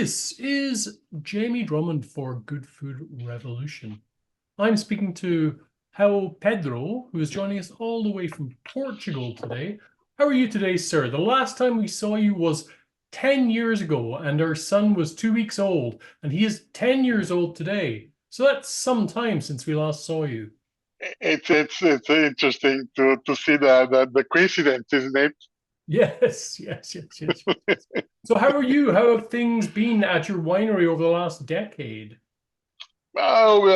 This is Jamie Drummond for Good Food Revolution. I'm speaking to Pedro, who is joining us all the way from Portugal today. How are you today, sir? The last time we saw you was 10 years ago, and our son was 2 weeks old, and he is 10 years old today. So that's some time since we last saw you. It's interesting to see the coincidence, isn't it? Yes, yes, yes, yes. So how are you? How have things been at your winery over the last decade? Oh,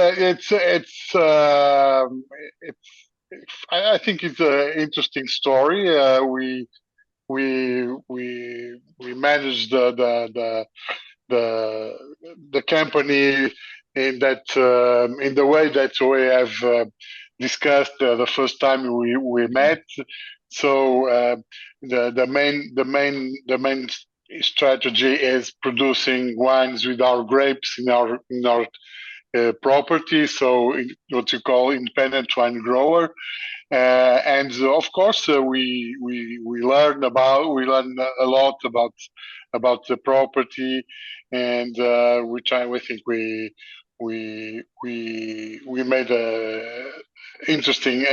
I think it's an interesting story. We managed the the company in the way that we have discussed the first time we met. So the main strategy is producing wines with our grapes in our property. So what you call independent wine grower. And of course, we learn a lot about the property, and we think we made a interesting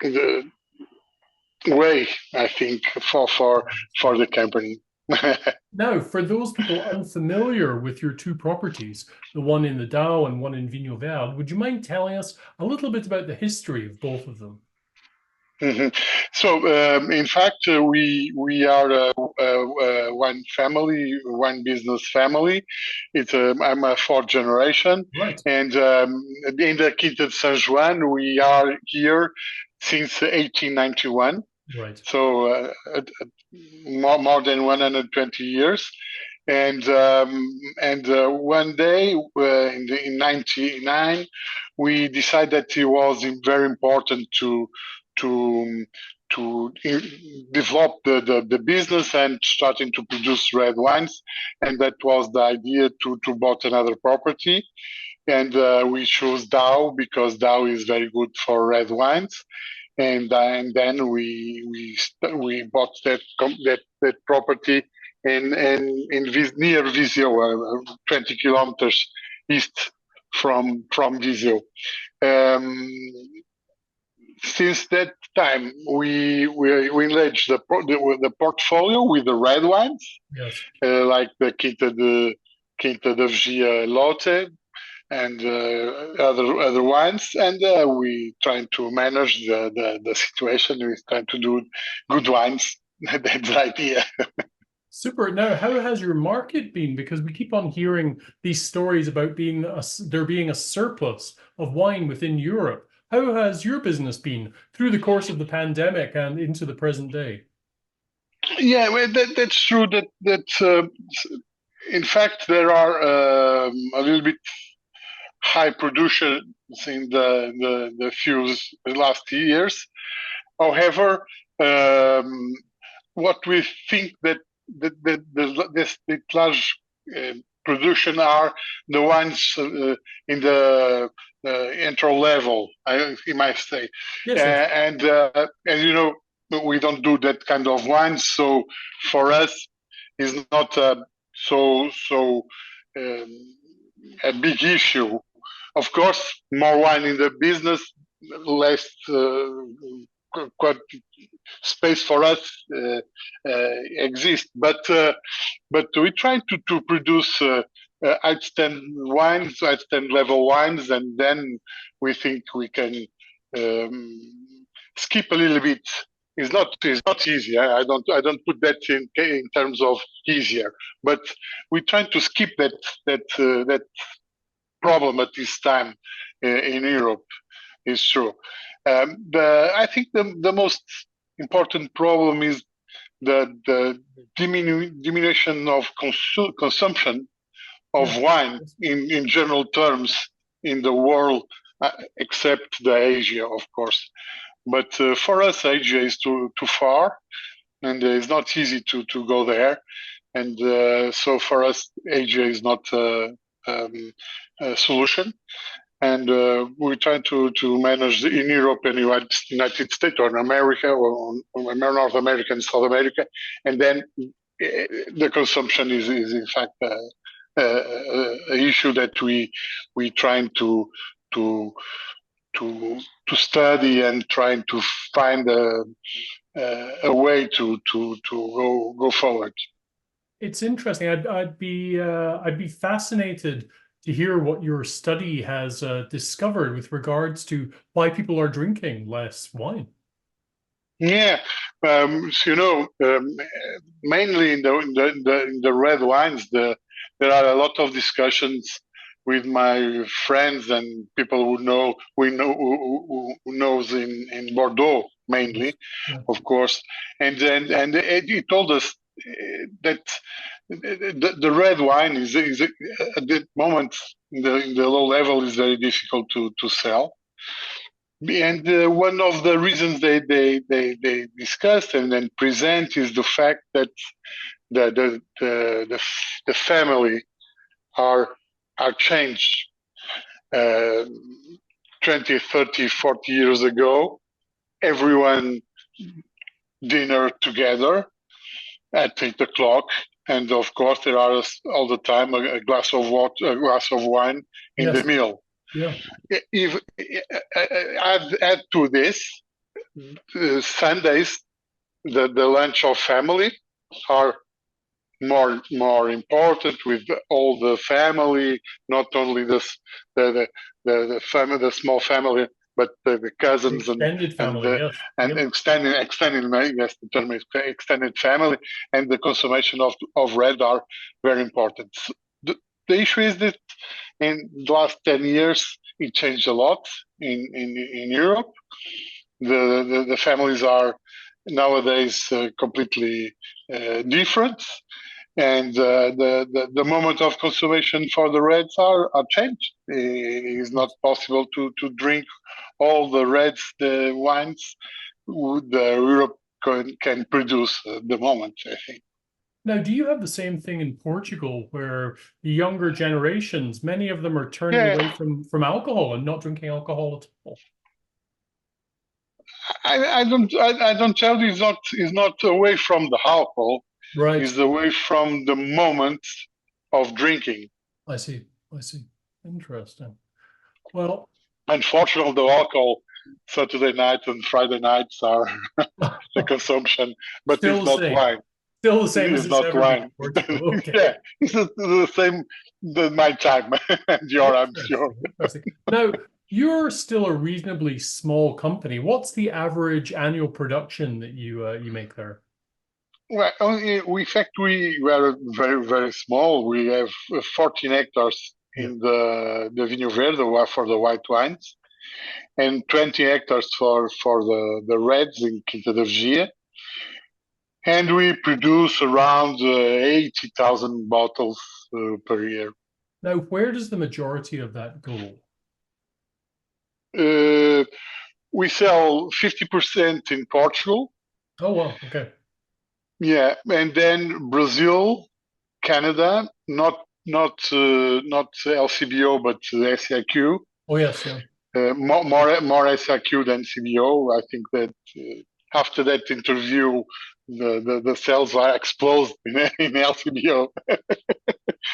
the way, I think, for the company. Now, for those people unfamiliar with your two properties, the one in the Dow and one in Vinho Verde, would you mind telling us a little bit about the history of both of them? Mhm. So, in fact, we are one family, one business family. I'm a fourth generation, Right, and in the Quinta da Sanjoanne, we are here since 1891. right. So, more than 120 years. And one day in 99, we decided that it was very important to develop the business and starting to produce red wines, and that was the idea to bought another property, and we chose Dow because Dow is very good for red wines, and then we bought that property near Viseu, 20 kilometers east from Viseu. Um, since that time, we enlarged the portfolio with the red wines, Yes. like the Quinta da Vigia Lotte and other wines, and we trying to manage the situation. We trying to do good wines. That's the idea. Super. Now, how has your market been? Because we keep on hearing these stories about there being a surplus of wine within Europe. How has your business been through the course of the pandemic and into the present day? Yeah, well, that's true. In fact, there are a little bit high production in the few last years. However, um, what we think that this large uh, production are the ones in the intro level, I might say, Yes, yes. and we don't do that kind of wines, so for us is not so um, a big issue. Of course, more wine in the business, less quite space for us exists. But we try to produce outstanding wines, outstanding level wines, and then we think we can skip a little bit. It's not easy. I don't put that in terms of easier, but we try to skip that problem at this time in Europe. Is true. I think the most important problem is the diminution of consumption of Yes. wine Yes. in general terms in the world, except the Asia, of course. But for us, Asia is too far, and it's not easy to go there. And so for us, Asia is not a solution. and we try to manage in Europe and United States or in America or North America and South America, and then the consumption is in fact an issue that we trying to study and trying to find a way to go forward. It's interesting. I'd be fascinated to hear what your study has discovered with regards to why people are drinking less wine. Yeah, mainly in the red wines, there are a lot of discussions with my friends and people who knows in Bordeaux mainly, Yeah. of course, and he told us that the red wine is at that moment in the low level is very difficult to sell. And one of the reasons they discussed and then present is the fact that the family are changed 20, 30, 40 years ago. Everyone dinner together at 8 o'clock, and of course there are all the time a glass of water, a glass of wine in Yes. the meal. Yeah. If add to this, Sundays, the lunch of family are more important with all the family, not only the family, the small family, but the cousins Extended family, yes. and Yep. extended yes, the term is extended family, and the consumption of red are very important. The issue is that in the last 10 years, it changed a lot in Europe. The families are nowadays completely different, and the moment of consumption for the reds are changed. It is not possible to drink all the reds, the wines the Europe can produce at the moment, I think. Now, do you have the same thing in Portugal where the younger generations, many of them are turning Yeah, away from alcohol and not drinking alcohol at all? I don't tell you it's not away from the alcohol. Right. It's away from the moment of drinking. I see. I see. Interesting. Well, Unfortunately, the alcohol Saturday night and Friday nights are the consumption, but still it's the not same. wine. Still the same as It's it's not ever been in wine. Portugal. Okay. Yeah, it's the same my time and your, I'm sure. Interesting. Now, you're still a reasonably small company. What's the average annual production that you make there? Well, in fact, we were very, very small. We have 14 hectares Yeah. in the Vinho Verde for the white wines, and 20 hectares for the reds in Quinta da Sanjoanne. And we produce around 80,000 bottles per year. Now, where does the majority of that go? We sell 50% in Portugal. Oh, wow. Okay. Yeah, and then Brazil, Canada, not LCBO, but SIQ. Oh, yes. Yeah. More SIQ than CBO. I think that after that interview, the sales are exploded in LCBO.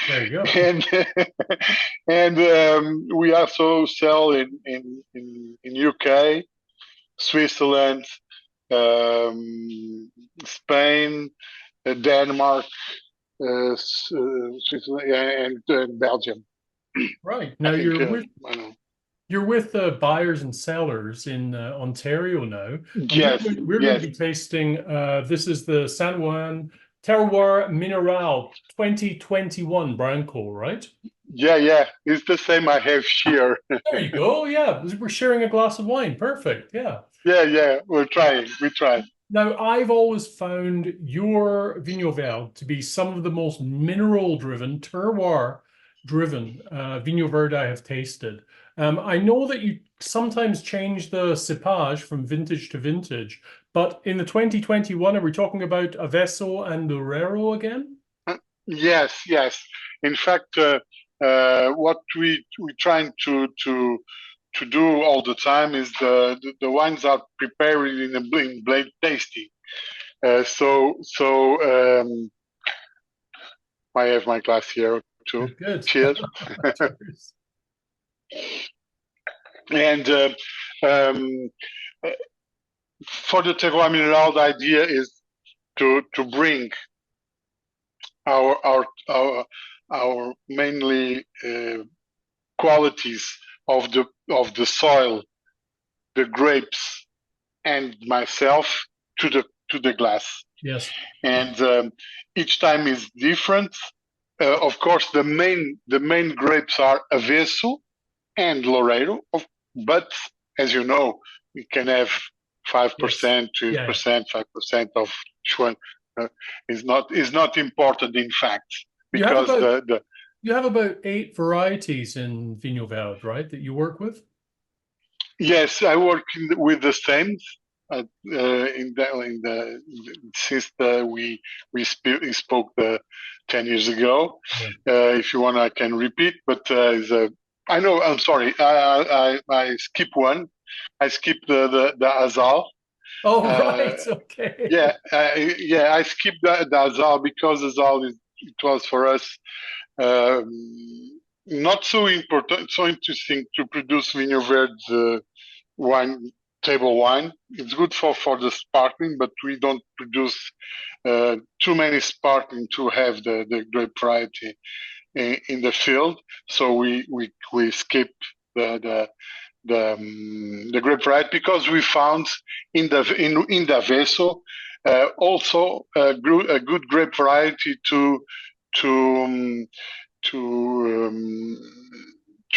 There you go. And we also sell in UK, Switzerland, Spain, Denmark, Switzerland, and Belgium. Right. Now you're with Buyers and Cellars in Ontario now. Yes, we're going to be tasting. This is the San Juan Terroir Mineral 2021 Branco, right? Yeah. It's the same I have here. There you go. Yeah, we're sharing a glass of wine. Perfect. Yeah. Yeah. We're trying. We try. Now, I've always found your Vinho Verde to be some of the most mineral-driven, terroir-driven Vinho Verde I have tasted. I know that you sometimes change the cepage from vintage to vintage, but in the 2021, are we talking about Avesso and Loureiro again? Yes. In fact, what we trying to do all the time is the wines are prepared in a blend tasting. I have my glass here too. Good. Cheers. Cheers. And for the Terroir Mineral, the idea is to bring our mainly qualities of the soil, the grapes, and myself to the glass. Yes. And each time is different. Of course, the main grapes are Avesso and Loureiro, but as you know, we can have 5%, 2%, 5% of each one. Is not important in fact, because you have about 8 varieties in Vinho Verde, right? That you work with. Yes, I work with the same. Since we spoke 10 years ago. Yeah. If you want, I can repeat. But I know. I'm sorry. I skip one. I skip the Azal. Oh right. Okay. Yeah. I skipped the Azal because Azal it was for us not so important, so interesting to produce Vinho Verde wine, table wine. It's good for the sparkling, but we don't produce too many sparkling to have the grape variety in the field. So we skip the grape variety because we found in the Avesso also a good grape variety to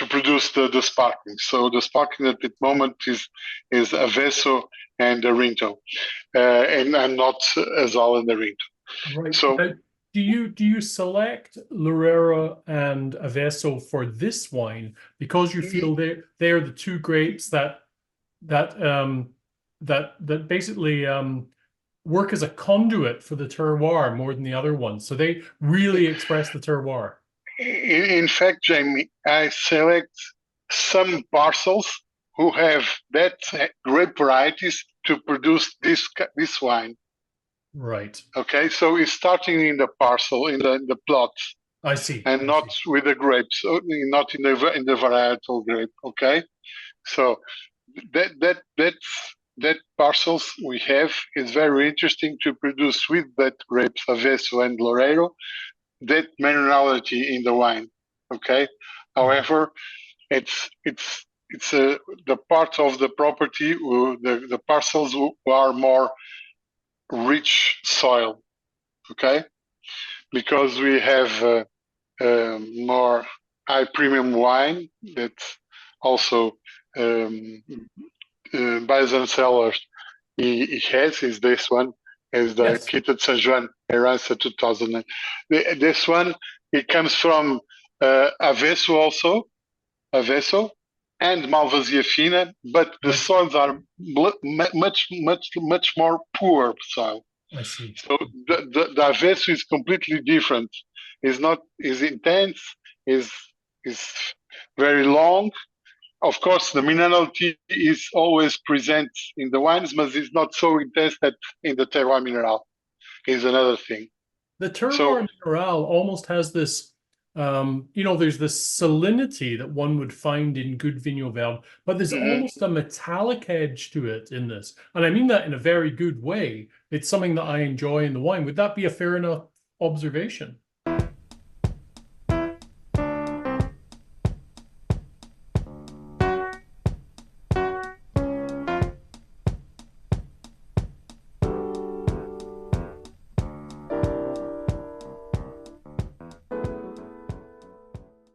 produce the sparkling. So the sparkling at the moment is Avesso and the Rinto, and not Azal and the Rinto. Right. So do you select Loureiro and Avesso for this wine because you feel they're the two grapes that basically work as a conduit for the terroir more than the other ones? So they really express the terroir. In fact, Jamie, I select some parcels who have that grape varieties to produce this wine. Right. Okay, so it's starting in the parcel, in the plots. I see. And not with the grapes, not in the varietal grape. Okay, so that parcels we have is very interesting to produce with that grapes Avesso and Loureiro, that minerality in the wine. Okay, however, it's the part of the property, the parcels who are more rich soil. Okay, because we have more high premium wine that also Buyers Cellars he has is this one, is the Quinta da Sanjoanne Herança 2000. This one, it comes from Avesso also, Avesso and Malvasia Fina, but the soils are much more poor soil. I see. So the Avesso is completely different. It's not is intense, is very long. Of course, the minerality is always present in the wines, but it's not so intense that in the Terroir Mineral is another thing. The Terroir Mineral almost has this, there's this salinity that one would find in good Vinho Verde, but there's almost a metallic edge to it in this. And I mean that in a very good way. It's something that I enjoy in the wine. Would that be a fair enough observation?